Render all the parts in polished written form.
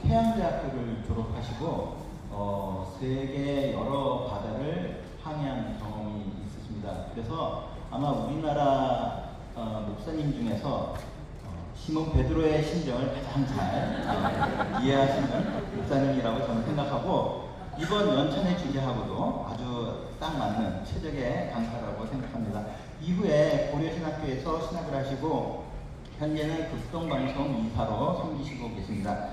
케안대학교를 졸업하시고 세계 여러 바다를 항해한 경험이 있으십니다. 그래서 아마 우리나라 목사님 중에서 시몬 베드로의 심정을 가장 잘 이해하시는 목사님이라고 저는 생각하고, 이번 연찬의 주제하고도 아주 딱 맞는 최적의 강사라고 생각합니다. 이후에 고려신학교에서 신학을 하시고 현재는 극동방송 이사로 섬기시고 계십니다.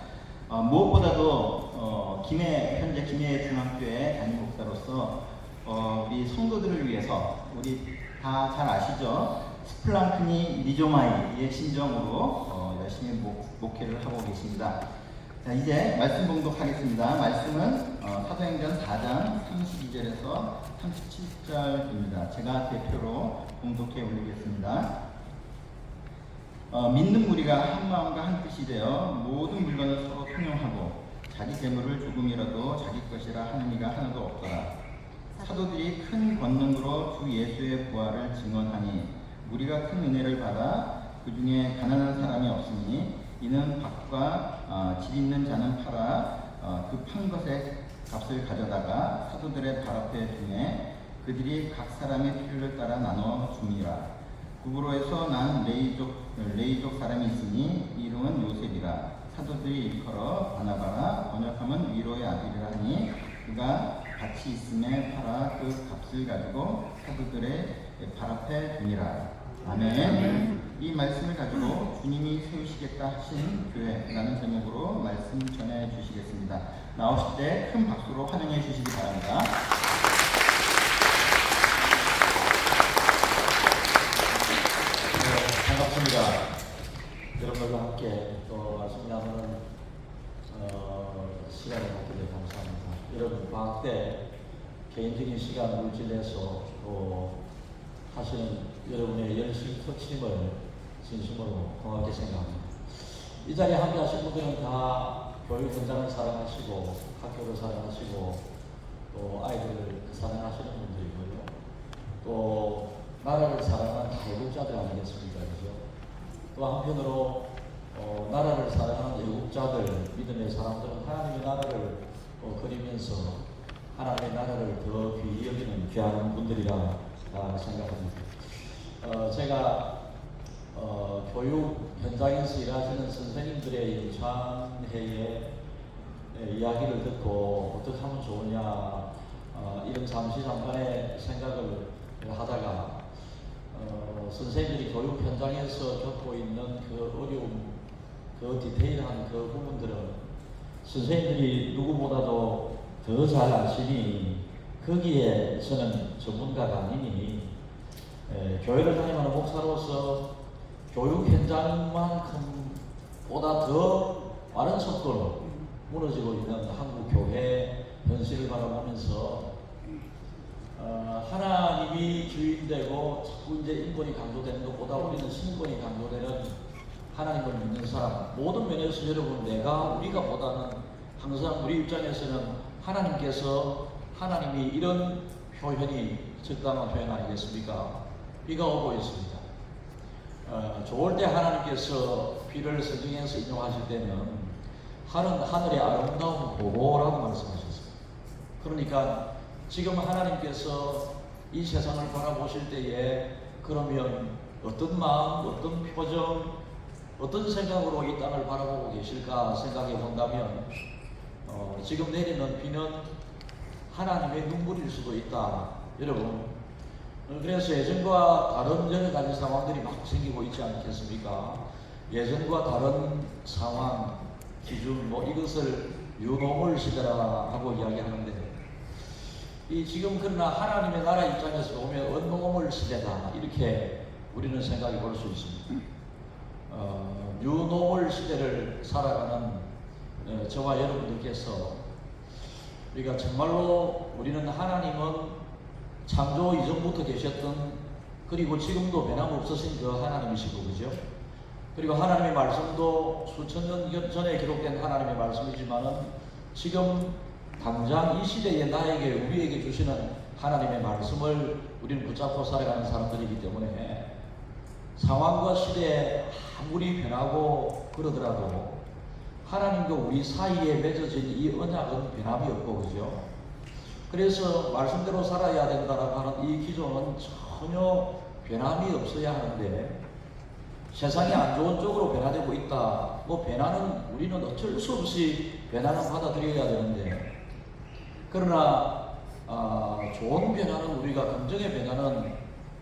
무엇보다도 현재 김해 중학교의 담임 목사로서 우리 성도들을 위해서, 우리 다 잘 아시죠? 스플랑크니 니조마이의 심정으로 열심히 목회를 하고 계십니다. 자, 이제 말씀 봉독하겠습니다. 말씀은 사도행전 4장 32절에서 37절입니다. 제가 대표로 봉독해 올리겠습니다. 믿는 무리가 한 마음과 한 뜻이 되어 모든 물건을 서로 통용하고 자기 재물을 조금이라도 자기 것이라 하는 이가 하나도 없더라. 사도들이 큰 권능으로 주 예수의 부활을 증언하니 무리가 큰 은혜를 받아 그 중에 가난한 사람이 없으니 이는 밭과 집 있는 자는 팔아 그 판 것의 값을 가져다가 사도들의 발 앞에 두매 그들이 각 사람의 필요를 따라 나눠 줍니다. 구브로에서 난 레이족 사람이 있으니 이름은 요셉이라. 사도들이 일컬어 바나바라 번역하면 위로의 아들이라 하니 그가 밭이 있음에 팔아 그 값을 가지고 사도들의 발 앞에 두니라. 아멘. 이 말씀을 가지고 주님이 세우시겠다 하신 교회라는 제목으로 말씀 전해 주시겠습니다. 나오실 때 큰 박수로 환영해 주시기 바랍니다. 반갑습니다. 여러분들과 함께 또 말씀 나누는 시간을 갖게 되어 감사합니다. 여러분 방학 때 개인적인 시간을 물질내서 또 하시는 여러분의 열심 터침을 진심으로 고맙게 생각합니다. 이 자리에 함께 하신 분들은 다 교육 현장을 사랑하시고 학교를 사랑하시고 또 아이들을 사랑하시는 분들이고요. 또 나라를 사랑하는 애국자들 아니겠습니까? 그죠? 또 한편으로 나라를 사랑하는 애국자들, 믿음의 사람들은 하나님의 나라를 그리면서 하나님의 나라를 더 귀히 여기는 귀한 분들이라 생각합니다. 제가 교육 현장에서 일하시는 선생님들의 연찬회의 이야기를 듣고 어떻게 하면 좋으냐 이런 잠깐의 생각을 하다가 선생님들이 교육 현장에서 겪고 있는 그 어려움, 그 디테일한 그 부분들은 선생님들이 누구보다도 더 잘 아시니 거기에 저는 전문가가 아니니 교회를 다니는 목사로서 교육 현장만큼 보다 더 빠른 속도로 무너지고 있는 한국 교회 현실을 바라보면서 하나님이 주인되고 자꾸 이제 인권이 강조되는 것보다 우리는 신권이 강조되는 하나님을 믿는 사람, 모든 면에서 여러분 우리가 보다는 항상 우리 입장에서는 하나님이 이런 표현이 적당한 표현 아니겠습니까? 비가 오고 있습니다. 좋을 때 하나님께서 비를 성경에서 인용하실 때는 하늘의 아름다운 보고라고 말씀하셨어요. 그러니까 지금 하나님께서 이 세상을 바라보실 때에 그러면 어떤 마음, 어떤 표정, 어떤 생각으로 이 땅을 바라보고 계실까 생각해 본다면 지금 내리는 비는 하나님의 눈물일 수도 있다. 여러분, 그래서 예전과 다른 여러 가지 상황들이 막 생기고 있지 않겠습니까? 예전과 다른 상황, 기준, 이것을 뉴노멀 시대라 하고 이야기하는데 지금 그러나 하나님의 나라 입장에서 보면 언노멀 시대다 이렇게 우리는 생각해 볼 수 있습니다. 뉴노멀 시대를 살아가는 저와 여러분들께서 우리가 정말로 우리는 하나님은 창조 이전부터 계셨던 그리고 지금도 변함없으신 그 하나님이시고 그죠? 그리고 하나님의 말씀도 수천 년 전에 기록된 하나님의 말씀이지만은 지금 당장 이 시대에 나에게 우리에게 주시는 하나님의 말씀을 우리는 붙잡고 살아가는 사람들이기 때문에 상황과 시대에 아무리 변하고 그러더라도 하나님과 우리 사이에 맺어진 이 언약은 변함이 없고, 그죠? 그래서 말씀대로 살아야 된다라고 하는 이 기조는 전혀 변함이 없어야 하는데, 세상이 안 좋은 쪽으로 변화되고 있다. 뭐 변화는 우리는 어쩔 수 없이 변화는 받아들여야 되는데, 그러나 좋은 변화는, 우리가 긍정의 변화는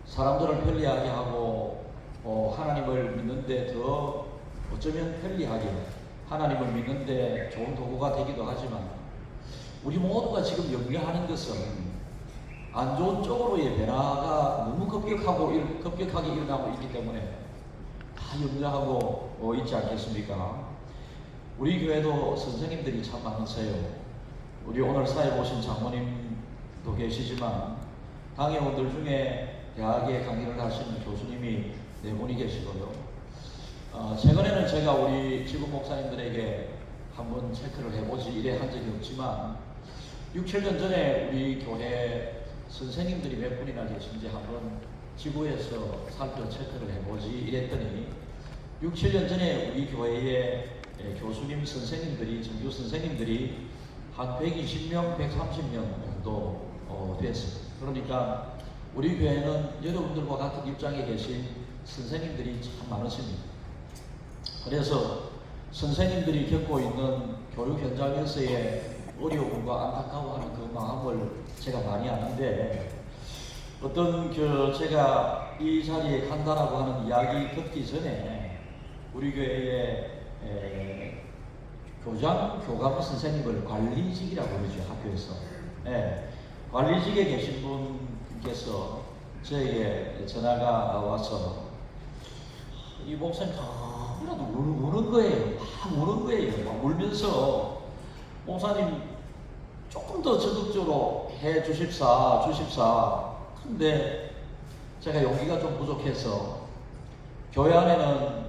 사람들을 편리하게 하고 하나님을 믿는데 더 어쩌면 편리하게 하나님을 믿는데 좋은 도구가 되기도 하지만, 우리 모두가 지금 염려하는 것은 안 좋은 쪽으로의 변화가 너무 급격하게 일어나고 있기 때문에 다 염려하고 있지 않겠습니까? 우리 교회도 선생님들이 참 많으세요. 우리 오늘 사회 보신 장모님도 계시지만, 강의원들 중에 대학에 강의를 하시는 교수님이 4분이 계시고요. 최근에는 제가 우리 지구 목사님들에게 한번 체크를 해보지 이래 한 적이 없지만, 6, 7년 전에 우리 교회 선생님들이 몇 분이나 계신지 한번 지구에서 살펴 체크를 해보지 이랬더니, 6, 7년 전에 우리 교회의 교수님 선생님들이, 정규 선생님들이 한 120명, 130명 정도 됐습니다. 그러니까 우리 교회는 여러분들과 같은 입장에 계신 선생님들이 참 많으십니다. 그래서 선생님들이 겪고 있는 교육 현장에서의 어려움과 안타까워하는 그 마음을 제가 많이 아는데, 어떤 제가 이 자리에 간다라고 하는 이야기 듣기 전에 우리 교회의 교감 선생님을 관리직이라고 그러죠, 학교에서. 관리직에 계신 분께서 저에게 전화가 와서, 이 목사님 이라도 우는 거예요. 막 우는 거예요. 막 울면서, 목사님 조금 더 적극적으로 해 주십사. 근데 제가 용기가 좀 부족해서, 교회 안에는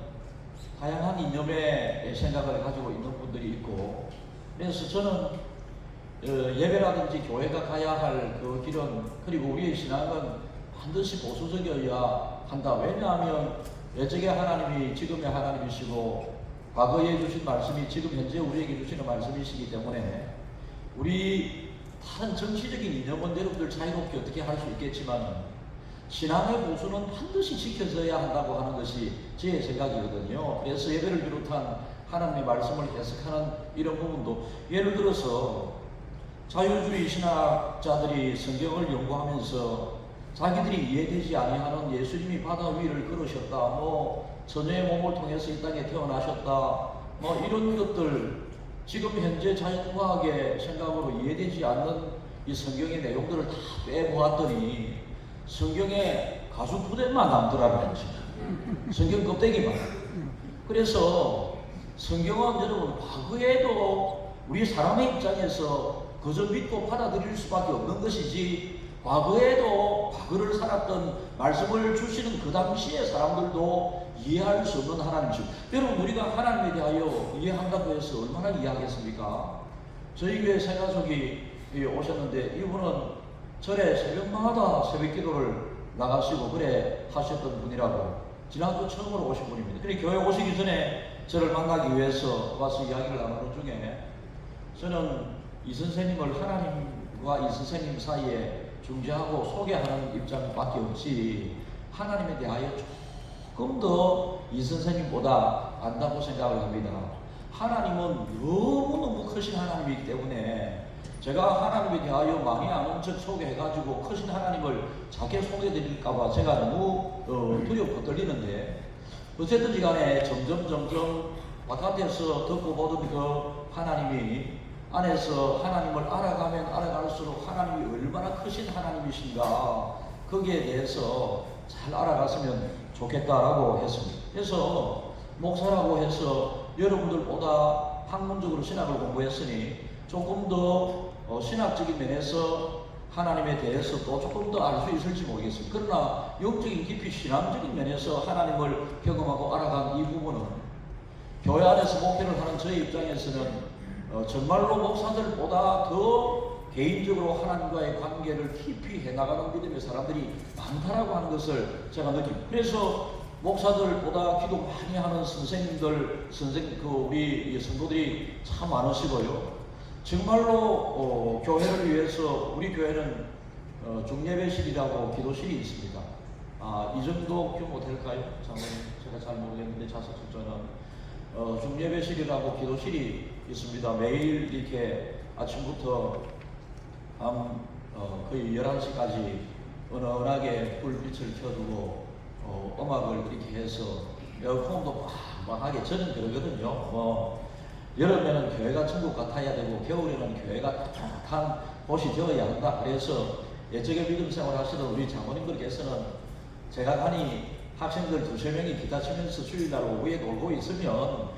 다양한 이념의 생각을 가지고 있는 분들이 있고, 그래서 저는 예배라든지 교회가 가야 할 그 길은, 그리고 우리의 신앙은 반드시 보수적이어야 한다. 왜냐하면 예적의 하나님이 지금의 하나님이시고, 과거에 주신 말씀이 지금 현재 우리에게 주시는 말씀이시기 때문에, 우리 다른 정치적인 이념은 여러분들 자유롭게 어떻게 할 수 있겠지만, 신앙의 보수는 반드시 지켜져야 한다고 하는 것이 제 생각이거든요. 그래서 예배를 비롯한 하나님의 말씀을 해석하는 이런 부분도, 예를 들어서 자유주의 신학자들이 성경을 연구하면서 자기들이 이해되지 아니하는 예수님이 바다 위를 걸으셨다, 처녀의 몸을 통해서 이 땅에 태어나셨다, 이런 것들, 지금 현재 자연과학의 생각으로 이해되지 않는 이 성경의 내용들을 다 빼보았더니 성경에 가죽 부대만 남더라고요. 성경 껍데기만. 그래서 성경은 여러분, 과거에도 우리 사람의 입장에서 그저 믿고 받아들일 수밖에 없는 것이지, 과거에도 과거를 살았던 말씀을 주시는 그 당시의 사람들도 이해할 수 없는 하나님이십니다. 여러분, 우리가 하나님에 대하여 이해한다고 해서 얼마나 이해하겠습니까? 저희 교회 새가족이 오셨는데, 이분은 절에 새벽마다 새벽 기도를 나가시고 그래 하셨던 분이라고, 지난주 처음으로 오신 분입니다. 그래 교회 오시기 전에 저를 만나기 위해서 와서 이야기를 나누는 중에, 저는 이 선생님을 하나님과 이 선생님 사이에 중재하고 소개하는 입장밖에 없지, 하나님에 대하여 조금 더 이 선생님보다 안다고 생각을 합니다. 하나님은 너무너무 크신 하나님이기 때문에, 제가 하나님에 대하여 많이 아는 척 소개해가지고 크신 하나님을 작게 소개해드릴까봐 제가 너무 두렵고 떨리는데, 어쨌든지 간에 점점 바깥에서 듣고 보던 그 하나님이 안에서 하나님을 알아가면 알아갈수록 하나님이 얼마나 크신 하나님이신가, 거기에 대해서 잘 알아갔으면 좋겠다라고 했습니다. 그래서 목사라고 해서 여러분들보다 학문적으로 신학을 공부했으니 조금 더 신학적인 면에서 하나님에 대해서 또 조금 더 알 수 있을지 모르겠습니다. 그러나 영적인 깊이 신앙적인 면에서 하나님을 경험하고 알아간 이 부분은, 교회 안에서 목회를 하는 저의 입장에서는 정말로 목사들보다 더 개인적으로 하나님과의 관계를 깊이 해나가는 믿음의 사람들이 많다라고 하는 것을 제가 느낍니다. 그래서 목사들보다 기도 많이 하는 우리 성도들이 참 많으시고요. 정말로 교회를 위해서 우리 교회는 중예배실이라고 기도실이 있습니다. 이 정도 규모 될까요? 장로님, 제가 잘 모르겠는데 자석 숫자는 중예배실이라고 기도실이 있습니다. 매일 이렇게 아침부터 거의 11시까지 은은하게 불빛을 켜두고 음악을 이렇게 해서 에어컨도 빵빵하게 저는 그러거든요. 여름에는 교회가 천국 같아야 되고 겨울에는 교회가 따뜻한 곳이 되어야 한다. 그래서 예적의 믿음 생활 하시던 우리 장모님들께서는 제가 가니 학생들 2~3명이 기타 치면서 주일날 오후에 놀고 있으면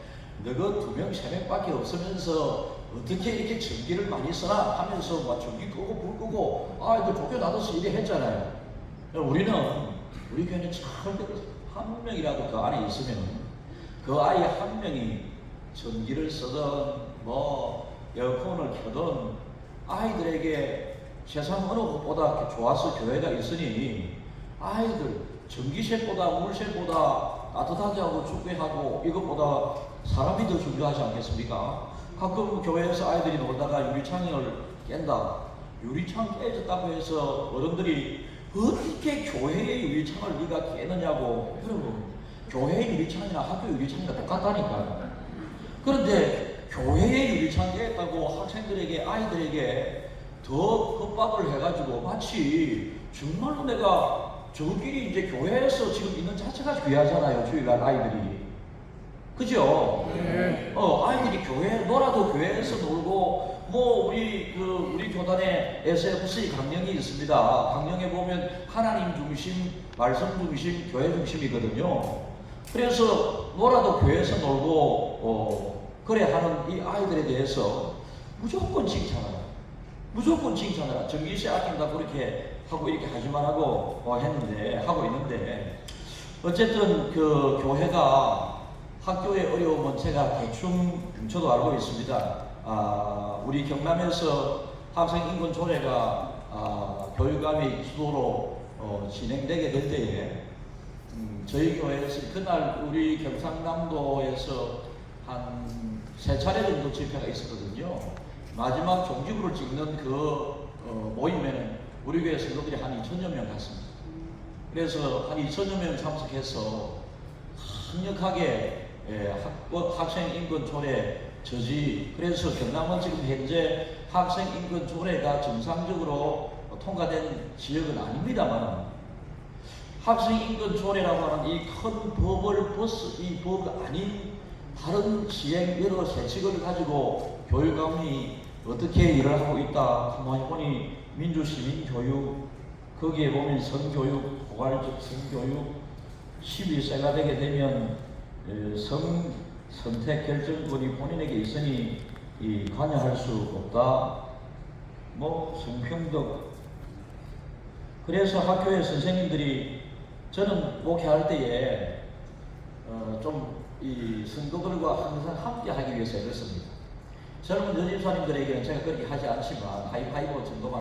너가 2명, 3명밖에 없으면서 어떻게 이렇게 전기를 많이 쓰나 하면서 막 전기 끄고 불 끄고 이거 쫓겨나듯이 이래 했잖아요. 우리 교회는 절대로 한 명이라도 그 안에 있으면 그 아이 한 명이 전기를 쓰든 에어컨을 켜든 아이들에게 세상 어느 것보다 좋아서 교회가 있으니 아이들 전기세보다 물세보다 따뜻하게 하고 춥게 하고 이것보다 사람이 더 중요하지 않겠습니까? 가끔 교회에서 아이들이 놀다가 유리창을 깬다. 유리창 깨졌다고 해서 어른들이 어떻게 교회의 유리창을 네가 깨느냐고. 여러분, 교회의 유리창이나 학교 유리창이나 똑같다니까요. 그런데 교회의 유리창 깨졌다고 학생들에게 아이들에게 더 협박을 해가지고 마치 정말로 내가 저끼리 이제 교회에서 지금 있는 자체가 귀하잖아요. 주일날 아이들이. 그죠? 네. 아이들이 놀아도 교회에서 놀고, 우리 교단에 SFC 강령이 있습니다. 강령에 보면 하나님 중심, 말씀 중심, 교회 중심이거든요. 그래서 놀아도 교회에서 놀고, 그래 하는 이 아이들에 대해서 무조건 칭찬하라. 무조건 칭찬하라. 전기세 아낀다 그렇게 하고 이렇게 하지 말라고 하고 있는데, 어쨌든 그 교회가 학교의 어려움은 제가 대충 저도 알고 있습니다. 우리 경남에서 학생 인권 조례가 교육감의 주도로 진행되게 될 때에 저희 교회에서 그날 우리 경상남도에서 한 3차례 정도 집회가 있었거든요. 마지막 종지부를 찍는 그 모임에는 우리 교회 성도들이 한 2,000여 명 갔습니다. 그래서 한 2,000여 명 참석해서 강력하게 학생 인권 조례 저지. 그래서 경남은 지금 현재 학생 인권 조례가 정상적으로 통과된 지역은 아닙니다만, 학생 인권 조례라고 하는 이 큰 법을 이 법 아닌 다른 시행 여러 세칙을 가지고 교육감이 어떻게 일을 하고 있다. 가만히 보니 민주시민교육, 거기에 보면 성교육, 포괄적 성교육, 12세가 되게 되면 선택 결정권이 본인에게 있으니 관여할 수 없다. 성평등. 그래서 학교의 선생님들이 저는 목회할 때에 좀 이 성도들과 항상 함께 하기 위해서 애썼습니다. 젊은 여집사님들에게는 제가 그렇게 하지 않지만 하이파이브 정도만